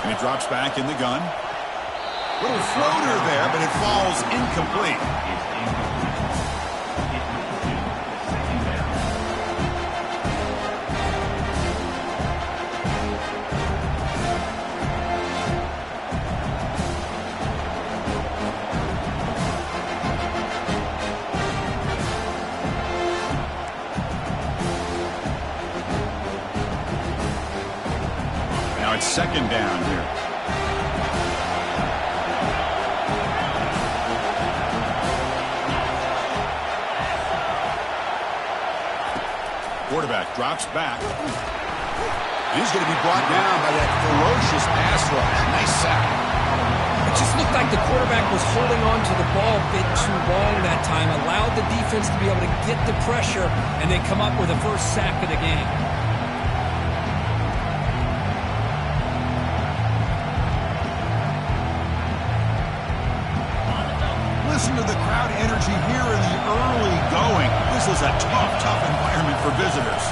And he drops back in the gun. Little floater there, but it falls incomplete. Now it's second down here. Quarterback drops back. He's going to be brought down by that ferocious pass rush. Nice sack. It just looked like the quarterback was holding on to the ball a bit too long that time, allowed the defense to be able to get the pressure, and they come up with the first sack of the game. Listen to the crowd energy here in the early going. This is a tough environment for visitors.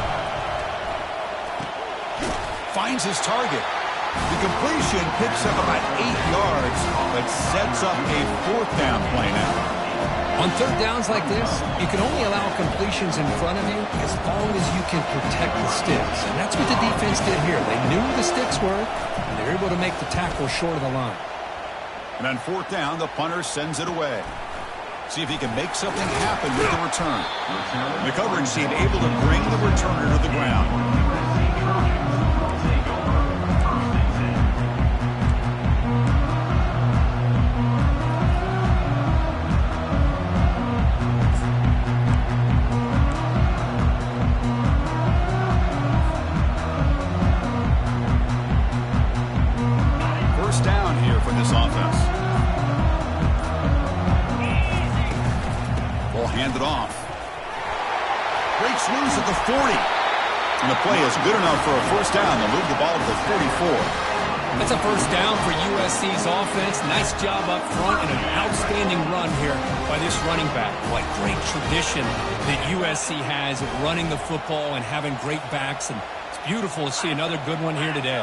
Finds his target. The completion picks up about 8 yards, but sets up a fourth down play now. On third downs like this, you can only allow completions in front of you as long as you can protect the sticks. And that's what the defense did here. They knew the sticks were, and they were able to make the tackle short of the line. And on fourth down, the punter sends it away. See if he can make something happen with the return. The coverage seemed able to bring the returner to the ground. First down here for this offense. Handed off. Breaks loose at the 40. And the play is good enough for a first down. They'll move the ball to the 44. That's a first down for USC's offense. Nice job up front and an outstanding run here by this running back. What great tradition that USC has of running the football and having great backs. And it's beautiful to see another good one here today.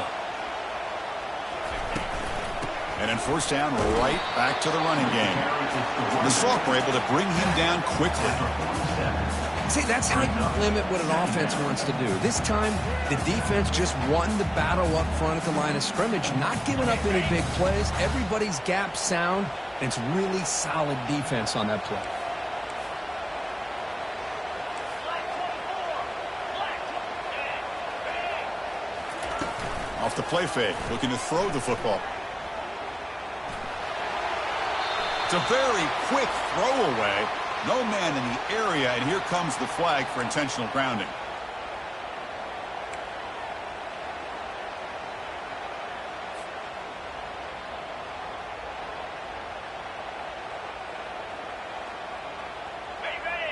And then first down, right back to the running game. The Salk were able to bring him down quickly. See, that's how you limit what an offense wants to do. This time, the defense just won the battle up front at the line of scrimmage, not giving up any big plays. Everybody's gap sound, and it's really solid defense on that play. Off the play fake, looking to throw the football. It's a very quick throwaway. No man in the area, and here comes the flag for intentional grounding.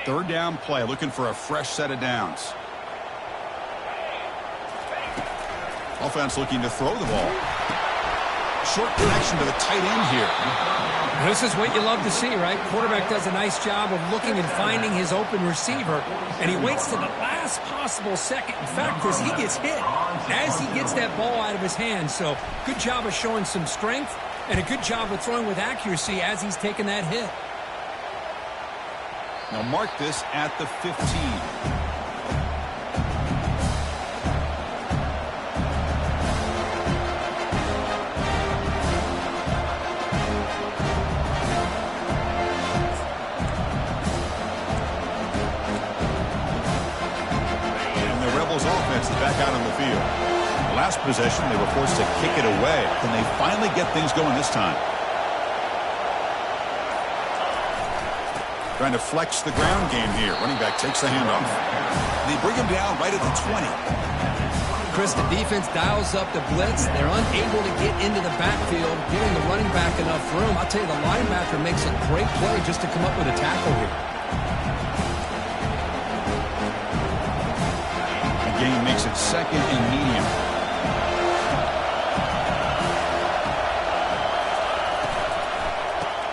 Third down play, looking for a fresh set of downs. Offense looking to throw the ball. Short connection to the tight end here. This is what you love to see, right? Quarterback does a nice job of looking and finding his open receiver, and he waits to the last possible second. In fact, Chris, he gets hit as he gets that ball out of his hands. So good job of showing some strength and a good job of throwing with accuracy as he's taking that hit. Now mark this at the 15. Offense is back out on the field. The last possession, they were forced to kick it away. Can they finally get things going this time? Trying to flex the ground game here. Running back takes the handoff. They bring him down right at the 20. Chris, the defense dials up the blitz. They're unable to get into the backfield, giving the running back enough room. I'll tell you, the linebacker makes a great play just to come up with a tackle here. Gain makes it second and medium.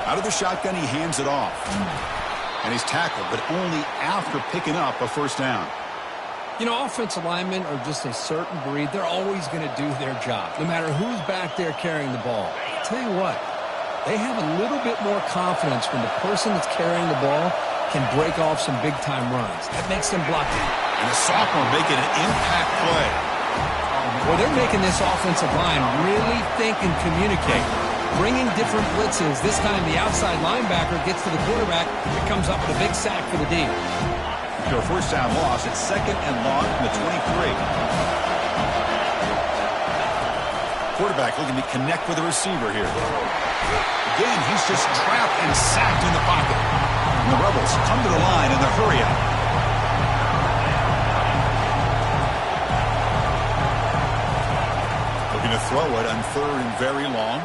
Out of the shotgun, he hands it off. And he's tackled, but only after picking up a first down. You know, offensive linemen are just a certain breed. They're always going to do their job, no matter who's back there carrying the ball. I'll tell you what, they have a little bit more confidence when the person that's carrying the ball can break off some big-time runs. That makes them block it. And the sophomore making an impact play. Well, they're making this offensive line really think and communicate. Bringing different blitzes. This time the outside linebacker gets to the quarterback and comes up with a big sack for the D. To a first down loss, it's 2nd and long from the 23. Quarterback looking to connect with the receiver here. Again, he's just trapped and sacked in the pocket. And the Rebels come to the line in the hurry up. Looking to throw it on 3rd and very long.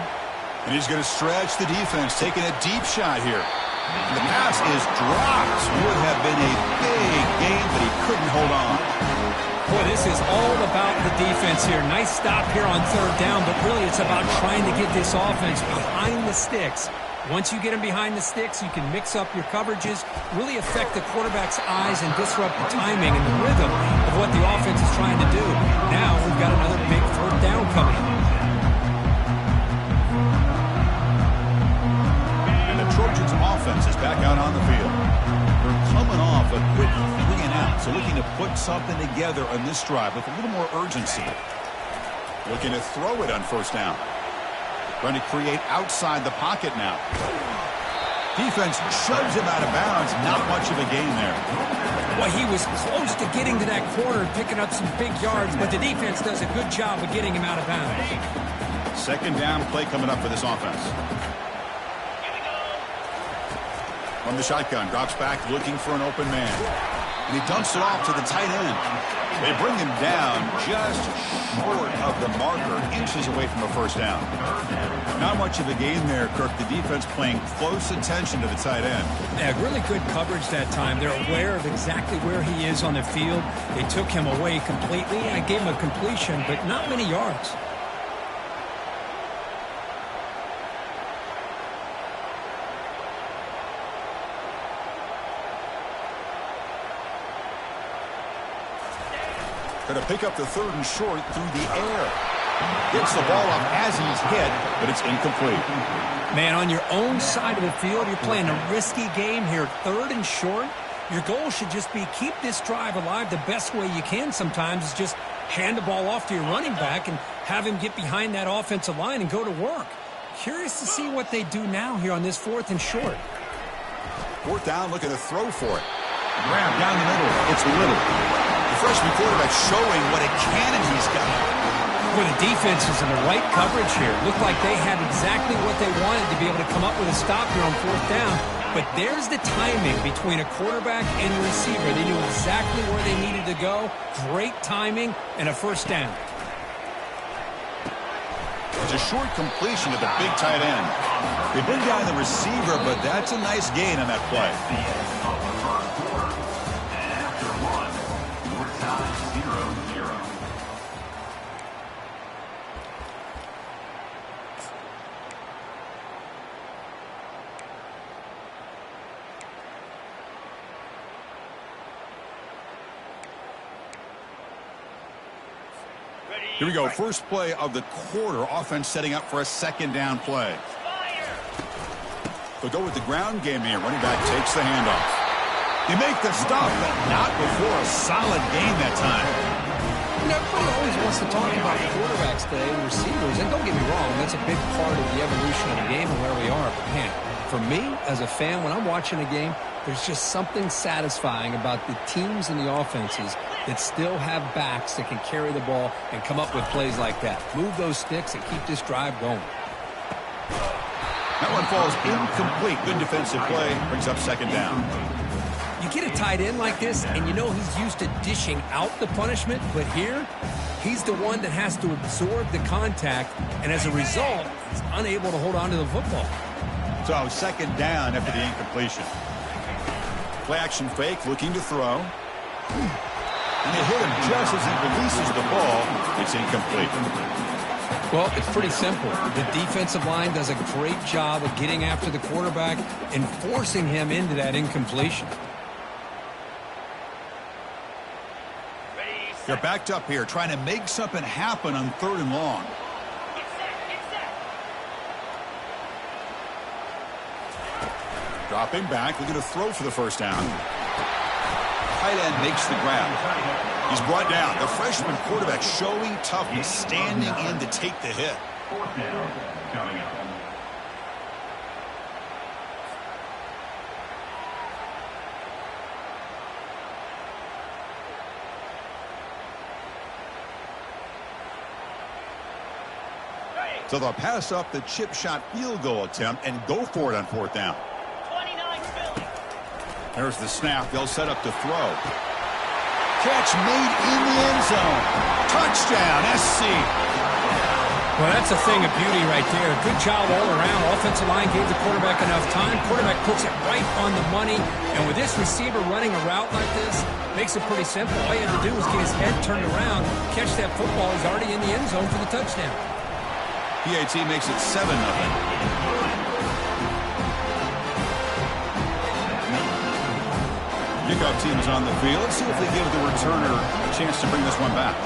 And he's going to stretch the defense, taking a deep shot here. The pass is dropped. Would have been a big game, but he couldn't hold on. Boy, this is all about the defense here. Nice stop here on 3rd down, but really it's about trying to get this offense behind the sticks. Once you get them behind the sticks, you can mix up your coverages, really affect the quarterback's eyes and disrupt the timing and the rhythm of what the offense is trying to do. Now we've got another big 3rd down coming up. Trojans offense is back out on the field. They're coming off a quick 3 and out, so looking to put something together on this drive with a little more urgency. Looking to throw it on 1st down. Trying to create outside the pocket now. Defense shoves him out of bounds. Not much of a gain there. Well, he was close to getting to that corner and picking up some big yards, but the defense does a good job of getting him out of bounds. 2nd down play coming up for this offense. From the shotgun, drops back looking for an open man. And he dumps it off to the tight end. They bring him down just short of the marker, inches away from a 1st down. Not much of a gain there, Kirk. The defense paying close attention to the tight end. Yeah, really good coverage that time. They're aware of exactly where he is on the field. They took him away completely. I gave him a completion, but not many yards. Going to pick up the 3rd and short through the air. Gets the ball up as he's hit, but it's incomplete. Man, on your own side of the field, you're playing a risky game here. 3rd and short. Your goal should just be keep this drive alive the best way you can sometimes is just hand the ball off to your running back and have him get behind that offensive line and go to work. Curious to see what they do now here on this 4th and short. 4th down, looking to throw for it. Grab down the middle. It's Little. The freshman quarterback showing what a cannon he's got. Well, the defense is in the right coverage here. Looked like they had exactly what they wanted to be able to come up with a stop here on 4th down. But there's the timing between a quarterback and a receiver. They knew exactly where they needed to go. Great timing and a 1st down. It's a short completion to the big tight end. They bring down the receiver, but that's a nice gain on that play. Here we go. First play of the quarter. Offense setting up for a 2nd down play. They'll go with the ground game here. Running back takes the handoff. They make the stop, but not before a solid gain that time. You know, everybody always wants to talk about quarterbacks today and receivers. And don't get me wrong, that's a big part of the evolution of the game and where we are. But, man, for me, as a fan, when I'm watching a game, there's just something satisfying about the teams and the offenses that still have backs that can carry the ball and come up with plays like that. Move those sticks and keep this drive going. That one falls incomplete. Good defensive play. Brings up 2nd down. You get a tight end like this, and you know he's used to dishing out the punishment, but here, he's the one that has to absorb the contact, and as a result, he's unable to hold on to the football. So 2nd down after the incompletion. Play action fake, looking to throw. And they hit him just as he releases the ball. It's incomplete. Well, it's pretty simple. The defensive line does a great job of getting after the quarterback and forcing him into that incompletion. They're backed up here, trying to make something happen on 3rd and long. Dropping back, looking to throw for the first down. Tight end makes the grab. He's brought down. The freshman quarterback showing toughness, standing in to take the hit. 4th down coming up. So they'll pass up the chip shot field goal attempt and go for it on 4th down. 29 Philly. There's the snap. They'll set up to throw. Catch made in the end zone. Touchdown, SC. Well, that's a thing of beauty right there. Good job all around. Offensive line gave the quarterback enough time. Quarterback puts it right on the money. And with this receiver running a route like this, makes it pretty simple. All you have to do is get his head turned around, catch that football. He's already in the end zone for the touchdown. PAT makes it 7-0. Kickoff team is on the field. Let's see if they give the returner a chance to bring this one back.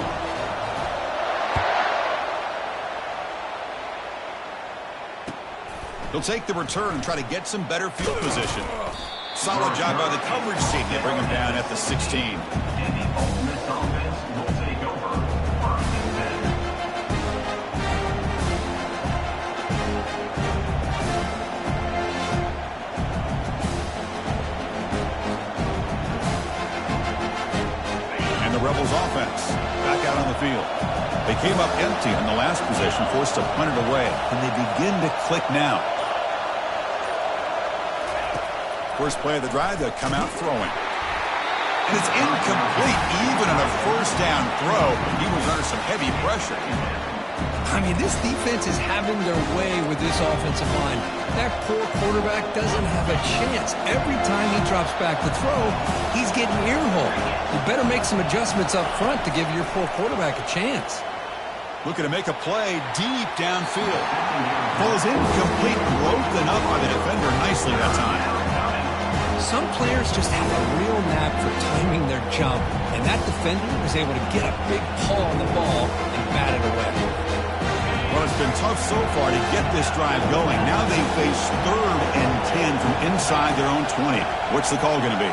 They'll take the return and try to get some better field position. Solid job by the coverage team. They bring him down at the 16. Rebels offense back out on the field. They came up empty in the last possession, forced to punt it away, and they begin to click now. First play of the drive, they'll come out throwing. And it's incomplete even on a first down throw. He was under some heavy pressure. I mean, this defense is having their way with this offensive line. That poor quarterback doesn't have a chance. Every time he drops back to throw, he's getting earholed. You better make some adjustments up front to give your poor quarterback a chance. Looking to make a play deep downfield. Ball is incomplete, broken up by the defender nicely that time. Some players just have a real knack for timing their jump, and that defender was able to get a big paw on the ball and bat it away. Well, it's been tough so far to get this drive going. Now they face 3rd and 10 from inside their own 20. What's the call going to be?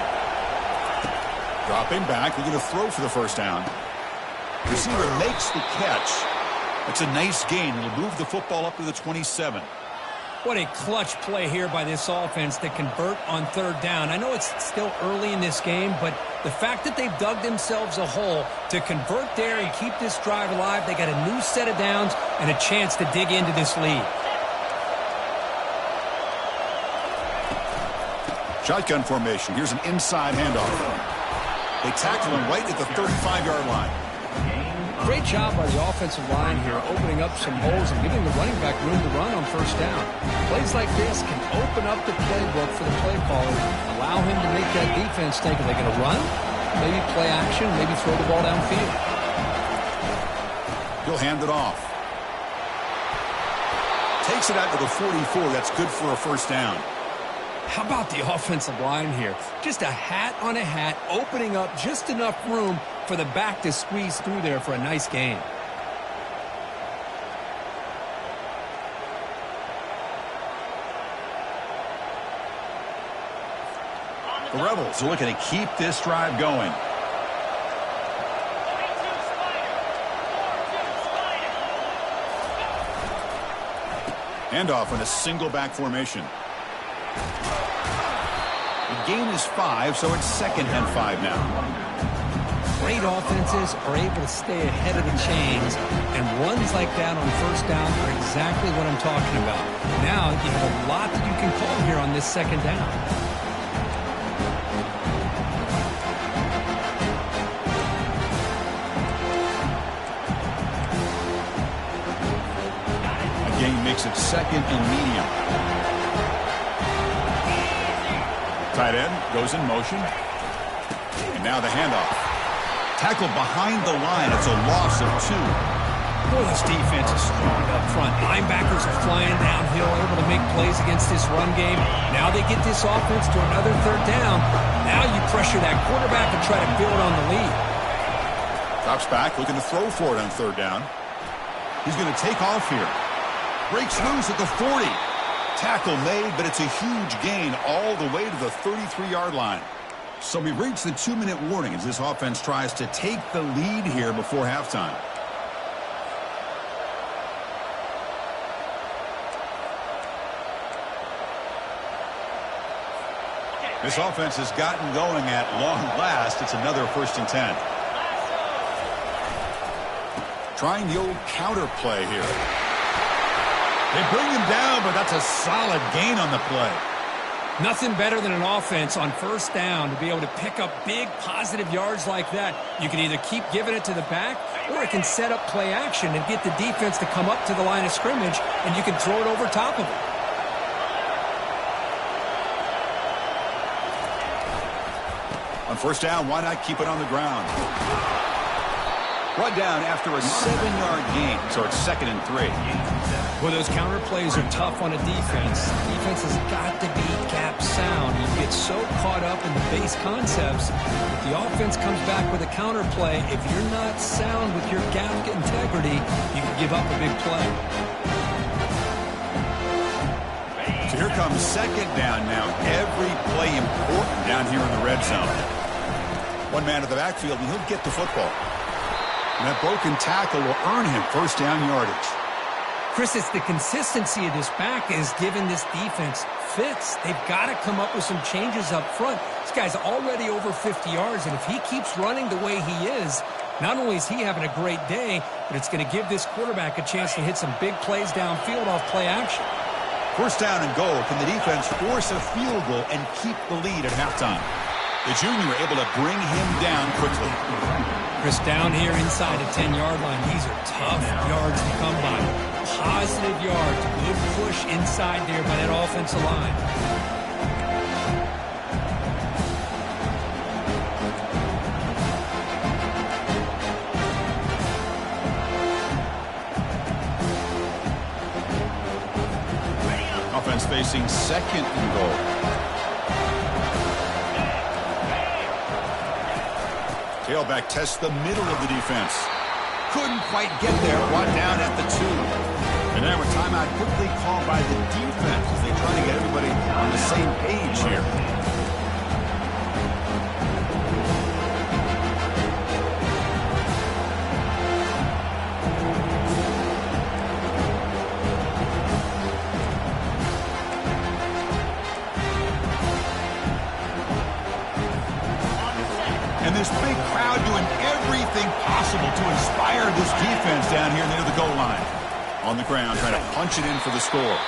Dropping back. They're going to throw for the first down. Receiver makes the catch. It's a nice gain. It'll move the football up to the 27. What a clutch play here by this offense to convert on 3rd down. I know it's still early in this game, but the fact that they've dug themselves a hole to convert there and keep this drive alive, they got a new set of downs and a chance to dig into this lead. Shotgun formation. Here's an inside handoff. They tackle him right at the 35-yard line. Great job by the offensive line here, opening up some holes and giving the running back room to run on first down. Plays like this can open up the playbook for the play caller, allow him to make that defense think, are they going to run? Maybe play action, maybe throw the ball downfield. He'll hand it off. Takes it out to the 44. That's good for a first down. How about the offensive line here? Just a hat on a hat, opening up just enough room for the back to squeeze through there for a nice gain. The Rebels are looking to keep this drive going. Handoff in a single back formation. The gain is 5, so it's 2nd and 5 now. Great offenses are able to stay ahead of the chains, and runs like that on first down are exactly what I'm talking about. Now you have a lot that you can call here on this 2nd down. A gain makes it 2nd and medium. Tight end goes in motion. And now the handoff. Tackled behind the line. It's a loss of 2. Boy, this defense is strong up front. Linebackers are flying downhill, able to make plays against this run game. Now they get this offense to another 3rd down. Now you pressure that quarterback and try to build on the lead. Drops back, looking to throw for it on third down. He's going to take off here. Breaks loose at the 40. Tackle made, but it's a huge gain all the way to the 33-yard line. So we reach the 2-minute warning as this offense tries to take the lead here before halftime. This offense has gotten going at long last. It's another 1st and 10. Trying the old counter play here. They bring him down, but that's a solid gain on the play. Nothing better than an offense on 1st down to be able to pick up big positive yards like that. You can either keep giving it to the back, or it can set up play action and get the defense to come up to the line of scrimmage, and you can throw it over top of it. On 1st down, why not keep it on the ground? Brought down after a 7-yard gain, so it's 2nd and 3. Well, those counter plays are tough on a defense. Defense has got to be gap sound. You get so caught up in the base concepts. If the offense comes back with a counter play, if you're not sound with your gap integrity, you can give up a big play. So here comes 2nd down now. Every play important down here in the red zone. One man at the backfield, and he'll get the football. And that broken tackle will earn him 1st down yardage. Chris, it's the consistency of this back is giving this defense fits. They've got to come up with some changes up front. This guy's already over 50 yards, and if he keeps running the way he is, not only is he having a great day, but it's going to give this quarterback a chance to hit some big plays downfield off play action. 1st down and goal. Can the defense force a field goal and keep the lead at halftime? The junior able to bring him down quickly. Chris, down here inside the 10-yard line, these are tough yards to come by. Positive yards, good push inside there by that offensive line. Offense facing 2nd and goal. Tailback tests the middle of the defense. Couldn't quite get there. Brought down at the 2. And now a timeout quickly called by the defense as they try to get everybody on the same page here. And this big crowd doing everything possible to inspire this defense down here near the goal line. On the ground, trying to punch it in for the score.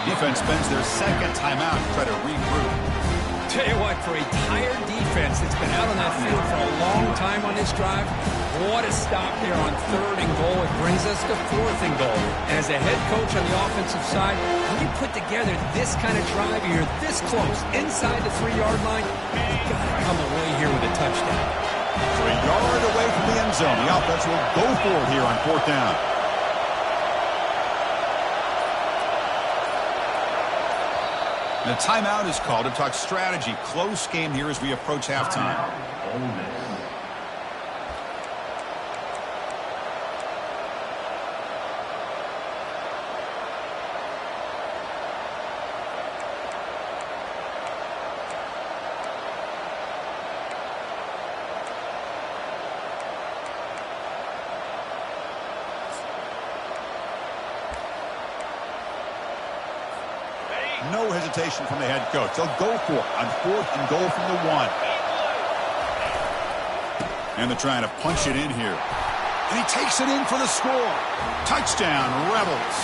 Defense spends their 2nd timeout to try to regroup. Tell you what, for a tired defense that's been out on that field for a long time on this drive, what a stop there on 3rd and goal. It brings us to 4th and goal. And as a head coach on the offensive side, when you put together this kind of drive, you're this close, inside the 3-yard line, you've got to come away here with a touchdown. So a yard away from the end zone. The offense will go for it here on 4th down. And a timeout is called to talk strategy. Close game here as we approach halftime. No hesitation from the head coach. They'll go for it on 4th and goal from the 1. And they're trying to punch it in here. And he takes it in for the score. Touchdown, Rebels.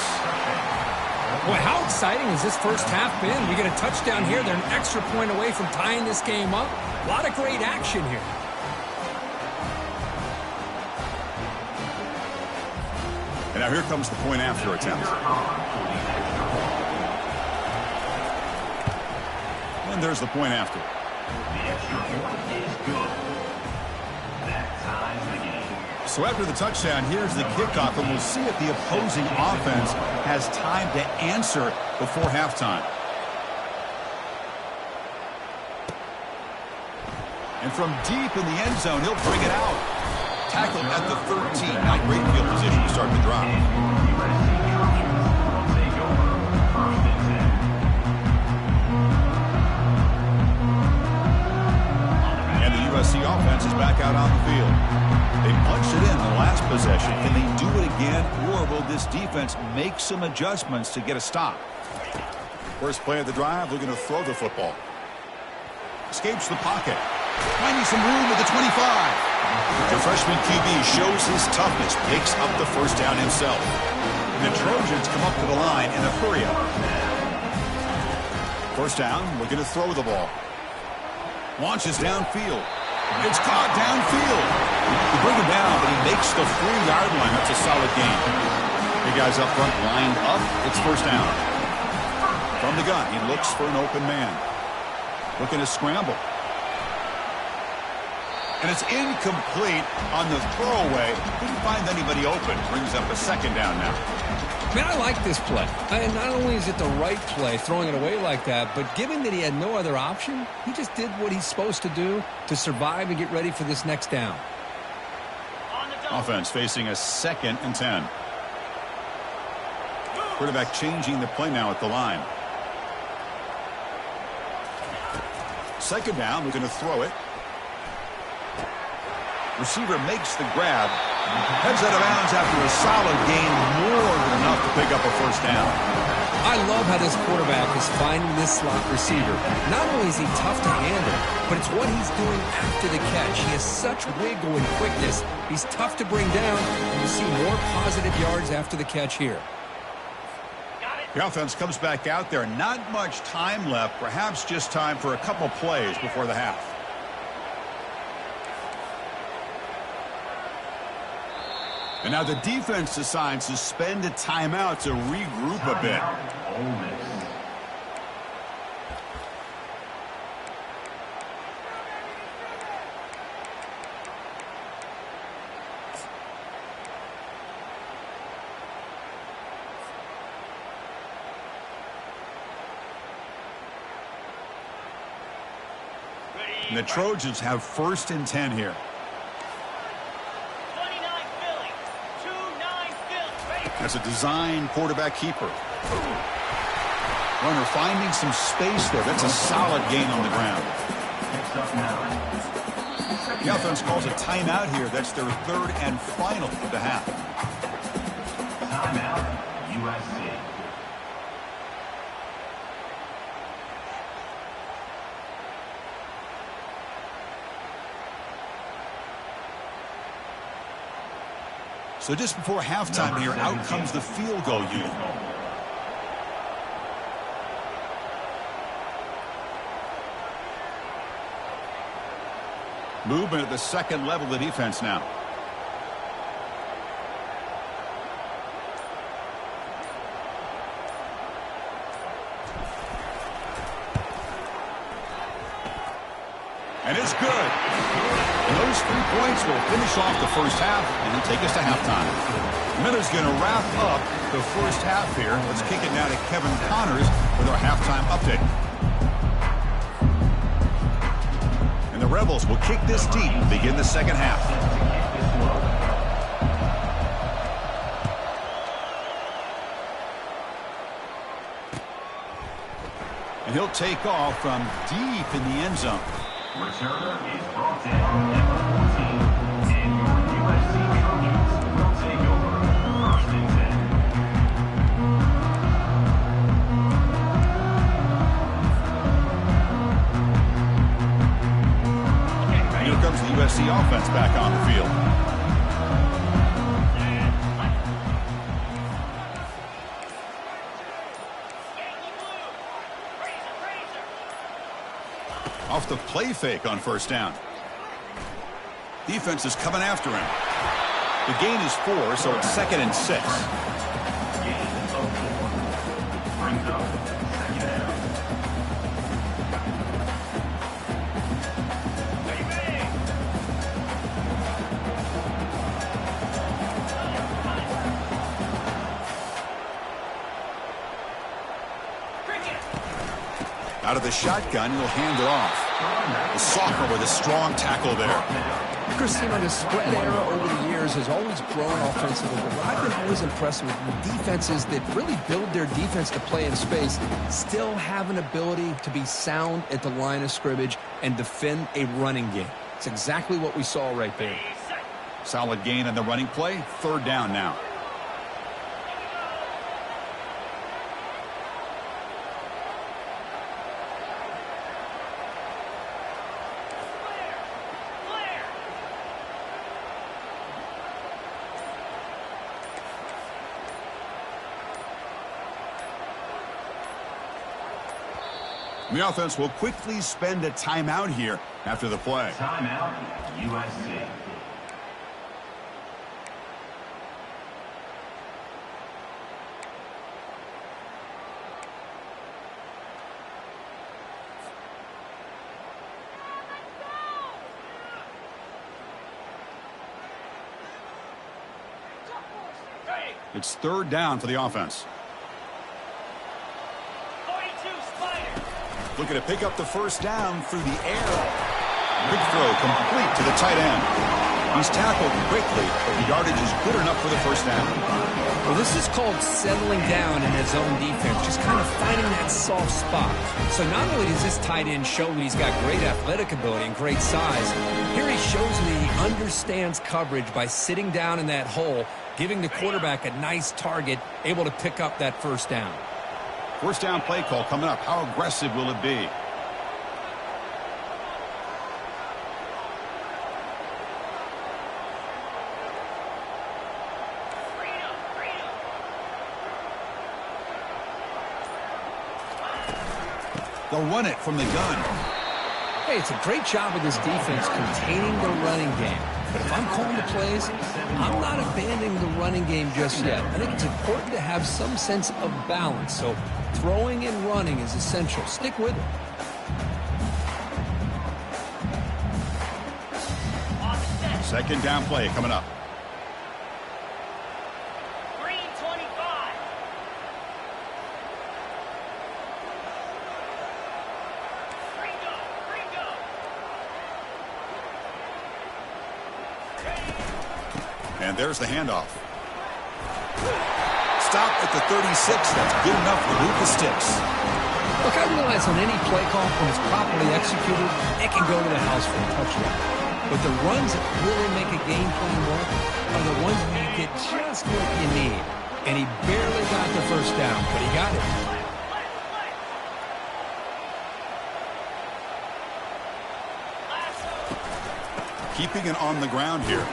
Boy, how exciting has this first half been? We get a touchdown here. They're an extra point away from tying this game up. A lot of great action here. And now here comes the point after attempt. And there's the point after. The extra point is good. That ties the game. So after the touchdown, here's the kickoff, and we'll see if the opposing offense has time to answer before halftime. And from deep in the end zone, he'll bring it out. Tackled at the 13. Not great field position to start the drive. And the USC offense is back out on the field. They punched it in the last possession. Can they do it again, or will this defense make some adjustments to get a stop? First play of the drive, looking to throw the football. Escapes the pocket. Finding some room at the 25. The freshman QB shows his toughness, picks up the first down himself. And the Trojans come up to the line in a hurry-up. First down, looking to throw the ball. Launches downfield. It's caught downfield. They bring him down, but he makes the 3-yard line. That's a solid gain. The guys up front lined up. It's first down. From the gun, he looks for an open man. Looking to scramble. And it's incomplete on the throwaway. Couldn't find anybody open. Brings up a second down now. Man, I like this play. And not only is it the right play, throwing it away like that, but given that he had no other option, he just did what he's supposed to do to survive and get ready for this next down. Offense facing a 2nd and 10. Quarterback changing the play now at the line. Second down, we're going to throw it. Receiver makes the grab. Heads out of bounds after a solid gain, more than enough to pick up a first down. I love how this quarterback is finding this slot receiver. Not only is he tough to handle, but it's what he's doing after the catch. He has such wiggle and quickness. He's tough to bring down, and you see more positive yards after the catch here. The offense comes back out there. Not much time left. Perhaps just time for a couple plays before the half. And now the defense decides to spend a timeout to regroup a bit. And the Trojans have 1st and 10 here. As a design quarterback keeper. Runner finding some space there. That's a solid gain on the ground. The offense calls a timeout here. That's their 3rd and final of the half. Timeout, USC. So just before halftime here, out comes the field goal unit. Movement at the 2nd level of the defense now. And it's good. And those 3 points will finish off the first half and then take us to halftime. Miller's going to wrap up the first half here. Let's kick it now to Kevin Connors with our halftime update. And the Rebels will kick this deep and begin the second half. And he'll take off from deep in the end zone. Returner is brought in number 14, and your USC Trojans will take over 1st and 10. Here comes the USC offense back on the field. Off the play fake on first down. Defense is coming after him. The gain is 4, so it's 2nd and 6. Gain of 4. Brings up 2nd down. Out of the shotgun, he'll hand it off. The sophomore with a strong tackle there. Packers team under spread era over the years has always grown offensively, but what I've been always impressed with defenses that really build their defense to play in space still have an ability to be sound at the line of scrimmage and defend a running game. It's exactly what we saw right there. Solid gain on the running play. Third down now. The offense will quickly spend a timeout here after the play. Timeout, USC. It's third down for the offense. Looking to pick up the first down through the air. Big throw complete to the tight end. He's tackled quickly, but the yardage is good enough for the first down. Well, this is called settling down in his own defense, just kind of finding that soft spot. So not only does this tight end show that he's got great athletic ability and great size, here he shows that he understands coverage by sitting down in that hole, giving the quarterback a nice target, able to pick up that first down. First down play call coming up. How aggressive will it be? They'll run it from the gun. Hey, it's a great job of this defense containing the running game. But if I'm calling the plays, I'm not abandoning the running game just yet. I think it's important to have some sense of balance. So throwing and running is essential. Stick with it. Second down play coming up. And there's the handoff. Stop at the 36. That's good enough to move the sticks. Look, I realize on any play call, when it's properly executed, it can go to the house for a touchdown. But the runs that really make a game plan work are the ones where you get just what you need. And he barely got the first down, but he got it. Keeping it on the ground here.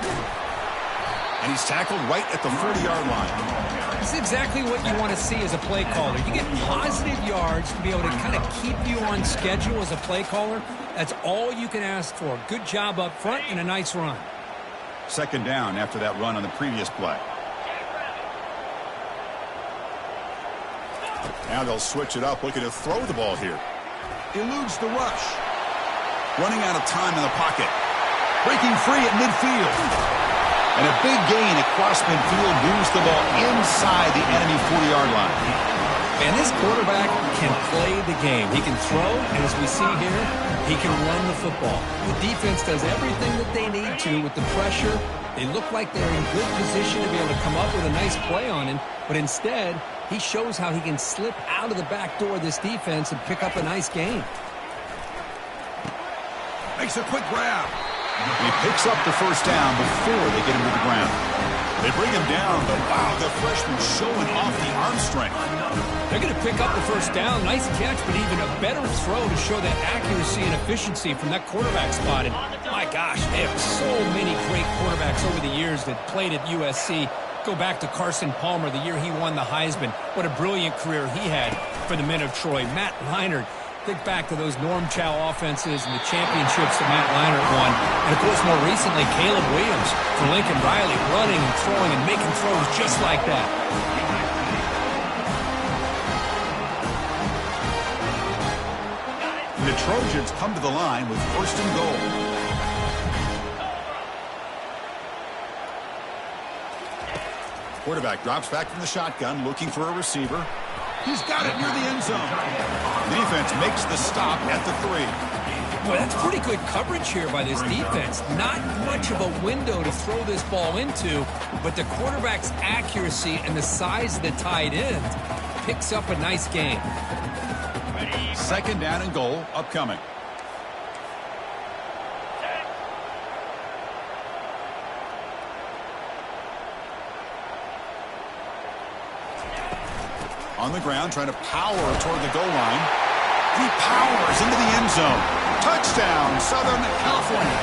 And he's tackled right at the 40-yard line. This is exactly what you want to see as a play caller. You get positive yards to be able to kind of keep you on schedule as a play caller. That's all you can ask for. Good job up front and a nice run. Second down after that run on the previous play. Now they'll switch it up, looking to throw the ball here. Eludes the rush. Running out of time in the pocket. Breaking free at midfield. And a big gain across midfield moves the ball inside the enemy 40-yard line. And this quarterback can play the game. He can throw, and as we see here, he can run the football. The defense does everything that they need to with the pressure. They look like they're in good position to be able to come up with a nice play on him, but instead, he shows how he can slip out of the back door of this defense and pick up a nice gain. Makes a quick grab. He picks up the first down before they get him to the ground. They bring him down, but wow, the freshman showing off the arm strength. They're going to pick up the first down. Nice catch, but even a better throw to show that accuracy and efficiency from that quarterback spot. And my gosh, they have so many great quarterbacks over the years that played at USC. Go back to Carson Palmer, the year he won the Heisman. What a brilliant career he had for the men of Troy. Matt Leinart. Think back to those Norm Chow offenses and the championships that Matt Leinart won. And, of course, more recently, Caleb Williams for Lincoln Riley, running and throwing and making throws just like that. The Trojans come to the line with first and goal. Quarterback drops back from the shotgun, looking for a receiver. He's got it near the end zone. The defense makes the stop at the 3. Boy, that's pretty good coverage here by this defense. Not much of a window to throw this ball into, but the quarterback's accuracy and the size of the tight end picks up a nice gain. Second down and goal upcoming. On the ground, trying to power toward the goal line. He powers into the end zone. Touchdown, Southern California.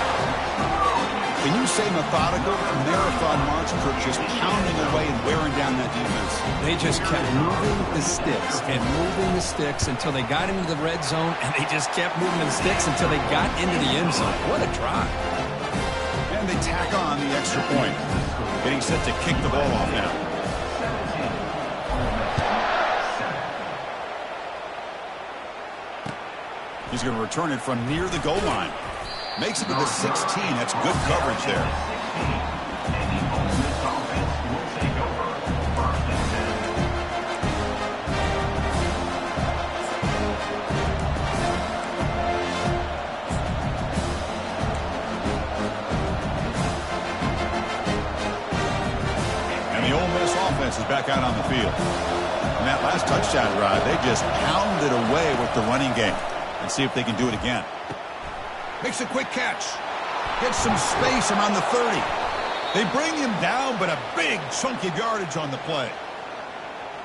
Can you say methodical? Marathon march for just pounding away and wearing down that defense. They just kept moving the sticks and moving the sticks until they got into the red zone, and they just kept moving the sticks until they got into the end zone. What a drive. And they tack on the extra point. Getting set to kick the ball off now. He's going to return it from near the goal line. Makes it to the 16. That's good coverage there. And the Ole Miss offense is back out on the field. And that last touchdown drive, they just pounded away with the running game. And see if they can do it again. Makes a quick catch. Gets some space around the 30. They bring him down, but a big chunk of yardage on the play.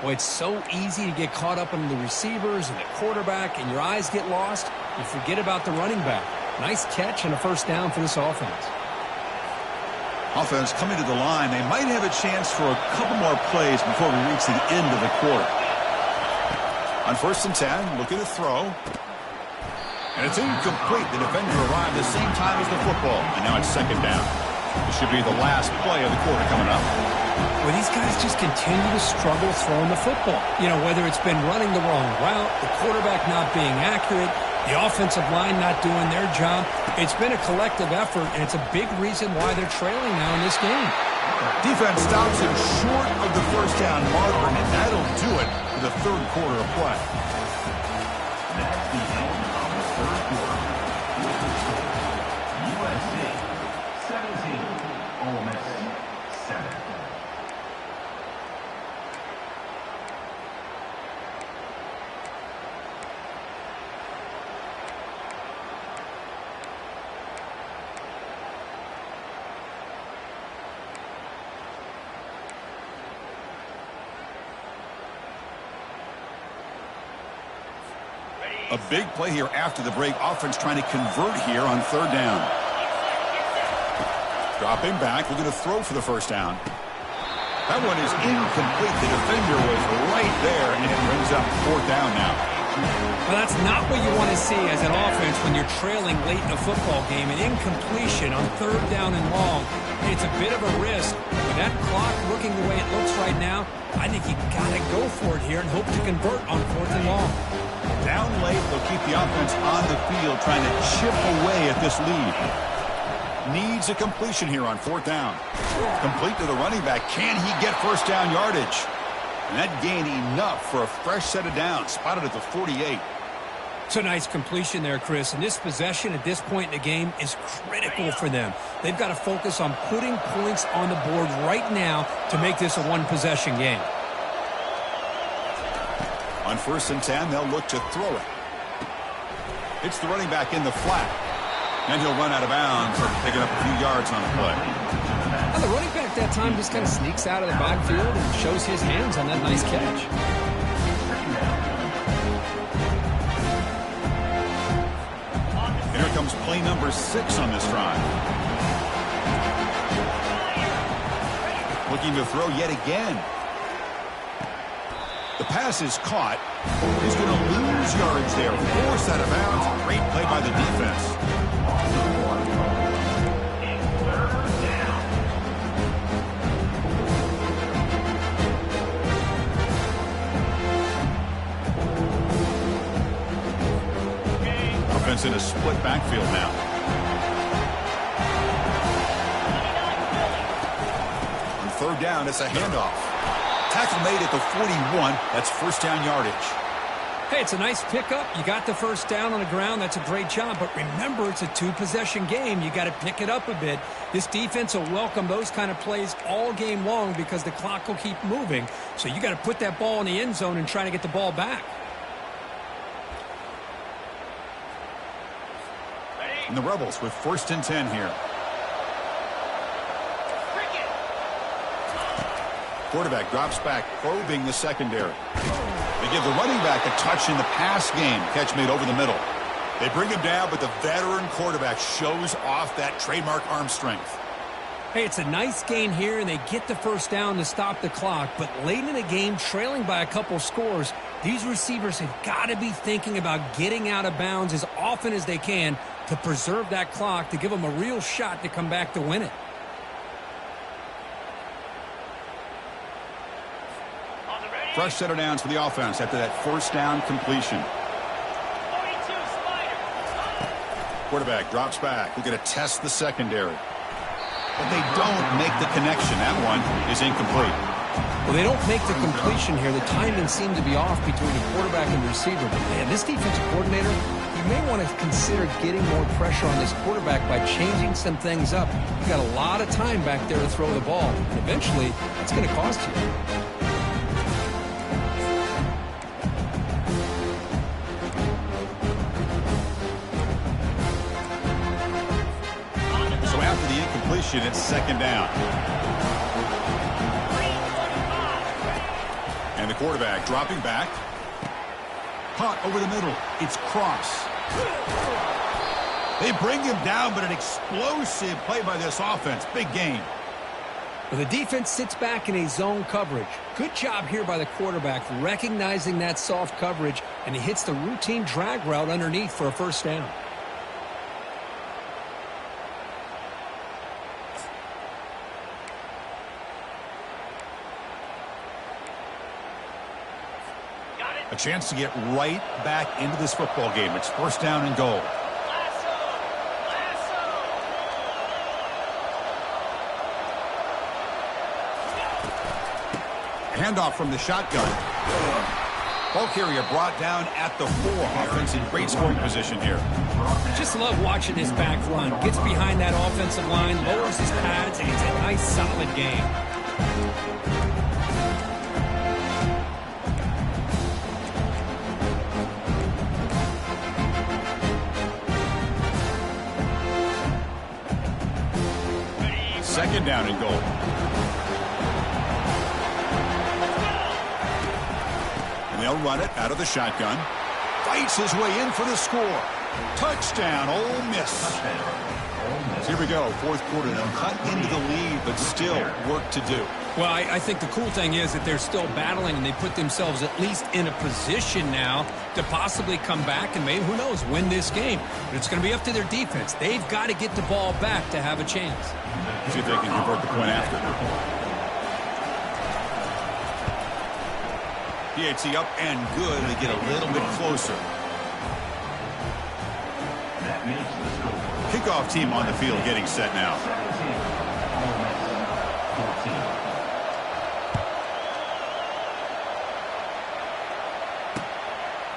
Well, it's so easy to get caught up in the receivers and the quarterback, and your eyes get lost. You forget about the running back. Nice catch and a first down for this offense. Offense coming to the line. They might have a chance for a couple more plays before we reach the end of the quarter. On 1st and 10, looking to throw. And it's incomplete. The defender arrived the same time as the football. And now it's second down. This should be the last play of the quarter coming up. Well, these guys just continue to struggle throwing the football. You know, whether it's been running the wrong route, the quarterback not being accurate, the offensive line not doing their job. It's been a collective effort, and it's a big reason why they're trailing now in this game. Defense stops him short of the first down marker, and that'll do it for the third quarter of play. That's the end of the third quarter. USC 17, Ole Miss 7. A big play here after the break. Offense trying to convert here on third down. Dropping back. We're going to throw for the first down. That one is incomplete. The defender was right there, and it brings up fourth down now. Well, that's not what you want to see as an offense when you're trailing late in a football game. An incompletion on third down and long. It's a bit of a risk. With that clock looking the way it looks right now, I think you got to go for it here and hope to convert on fourth and long. Down late, they'll keep the offense on the field trying to chip away at this lead. Needs a completion here on fourth down. Complete to the running back. Can he get first down yardage? And that gained enough for a fresh set of downs. Spotted at the 48. It's a nice completion there, Chris. And this possession at this point in the game is critical for them. They've got to focus on putting points on the board right now to make this a one-possession game. On 1st and 10, they'll look to throw it. It's the running back in the flat. And he'll run out of bounds, picking up a few yards on the play. Well, the running back that time just kind of sneaks out of the backfield and shows his hands on that nice catch. And here comes play number 6 on this drive. Looking to throw yet again. The pass is caught. He's going to lose yards there. Forced out of bounds. Great play by the defense. Offense in a split backfield now. On third down, it's a handoff. Tackle made at the 41. That's first down yardage. Hey, it's a nice pickup. You got the first down on the ground. That's a great job. But remember, it's a two-possession game. You got to pick it up a bit. This defense will welcome those kind of plays all game long because the clock will keep moving. So you got to put that ball in the end zone and try to get the ball back. And the Rebels with 1st and 10 here. Quarterback drops back, probing the secondary. They give the running back a touch in the pass game. Catch made over the middle. They bring him down, but the veteran quarterback shows off that trademark arm strength. Hey, it's a nice gain here, and they get the first down to stop the clock. But late in the game, trailing by a couple scores, these receivers have got to be thinking about getting out of bounds as often as they can to preserve that clock, to give them a real shot to come back to win it. Fresh set of downs for the offense after that first down completion. Quarterback drops back. We're going to test the secondary. But they don't make the connection. That one is incomplete. Well, they don't make the completion here. The timing seemed to be off between the quarterback and the receiver. But, man, this defensive coordinator, you may want to consider getting more pressure on this quarterback by changing some things up. You got a lot of time back there to throw the ball. And eventually, that's going to cost you. It's 2nd down. And the quarterback dropping back. Caught over the middle. It's Cross. They bring him down, but an explosive play by this offense. Big gain. Well, the defense sits back in a zone coverage. Good job here by the quarterback recognizing that soft coverage, and he hits the routine drag route underneath for a first down. A chance to get right back into this football game. It's 1st down and goal. Handoff from the shotgun. Ball carrier brought down at the 4. Offense in great scoring position here. Just love watching this back run. Gets behind that offensive line, lowers his pads, and it's a nice, solid game. Second down and goal. And they'll run it out of the shotgun. Fights his way in for the score. Touchdown, Ole Miss. Here we go, 4th quarter. They'll cut into the lead, but still work to do. Well, I think the cool thing is that they're still battling, and they put themselves at least in a position now to possibly come back and maybe, who knows, win this game. But it's going to be up to their defense. They've got to get the ball back to have a chance. See if they can convert the point after. PAT up and good. They get a little bit closer. Kickoff team on the field getting set now.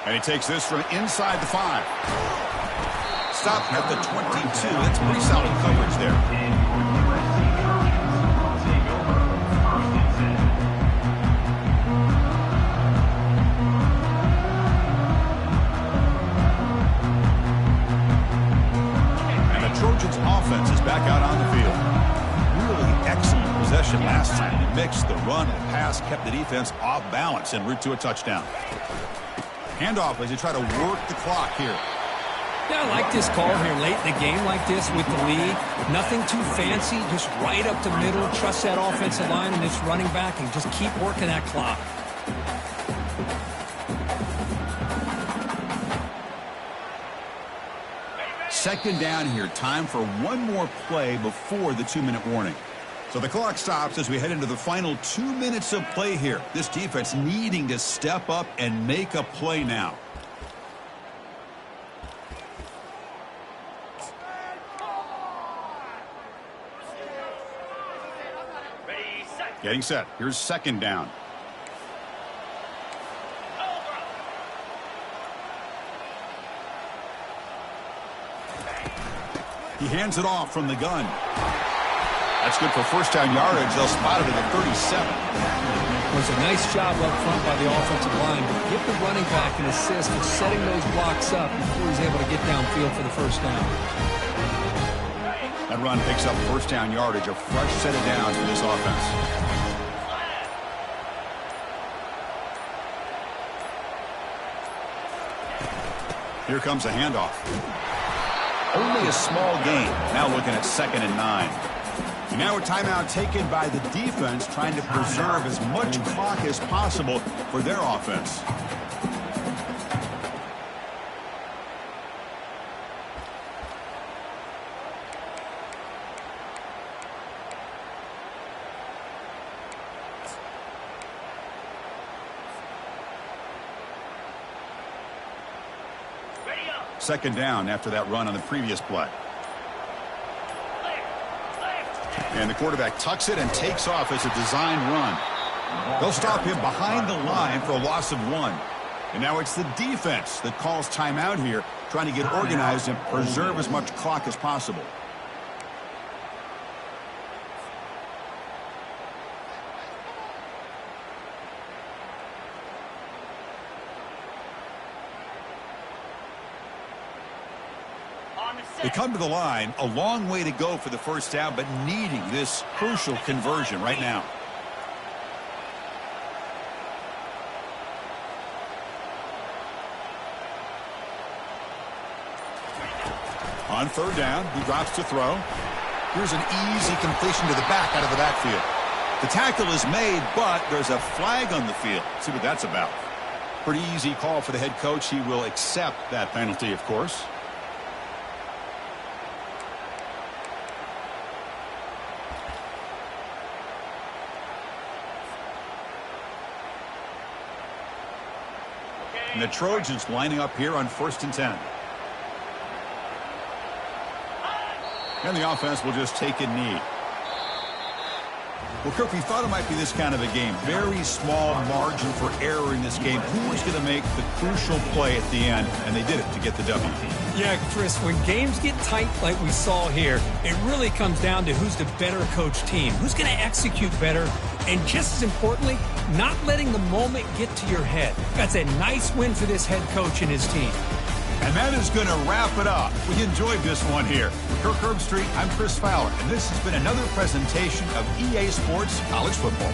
And he takes this from inside the 5. Stop at the 22. That's pretty solid coverage there. Trojans offense is back out on the field. Really excellent possession last time. They mixed the run and pass, kept the defense off balance en route to a touchdown. Handoff as they try to work the clock here. Yeah, I like this call here late in the game like this with the lead. Nothing too fancy, just right up the middle. Trust that offensive line and this running back and just keep working that clock. Second down here. Time for one more play before the 2-minute warning. So the clock stops as we head into the final 2 minutes of play here. This defense needing to step up and make a play now. Getting set. Here's 2nd down. He hands it off from the gun. That's good for first down yardage. They'll spot it at the 37. It was a nice job up front by the offensive line to give the running back an assist of setting those blocks up before he's able to get downfield for the first down. That run picks up first down yardage, a fresh set of downs for this offense. Here comes a handoff. Only a small gain. Now looking at 2nd and 9. And now a timeout taken by the defense, trying to preserve as much clock as possible for their offense. Second down after that run on the previous play. And the quarterback tucks it and takes off as a design run. They'll stop him behind the line for a loss of 1. And now it's the defense that calls timeout here, trying to get organized and preserve as much clock as possible. They come to the line, a long way to go for the first down, but needing this crucial conversion right now. On third down, he drops to throw. Here's an easy completion to the back out of the backfield. The tackle is made, but there's a flag on the field. See what that's about. Pretty easy call for the head coach. He will accept that penalty, of course. And the Trojans lining up here on 1st and 10. And the offense will just take a knee. Well, Kirk, we thought it might be this kind of a game. Very small margin for error in this game. Who was going to make the crucial play at the end? And they did it to get the W. Yeah, Chris, when games get tight like we saw here, it really comes down to who's the better coach team. Who's going to execute better? And just as importantly, not letting the moment get to your head. That's a nice win for this head coach and his team. And that is going to wrap it up. We enjoyed this one here. Kirk Herbstreit, I'm Chris Fowler, and this has been another presentation of EA Sports College Football.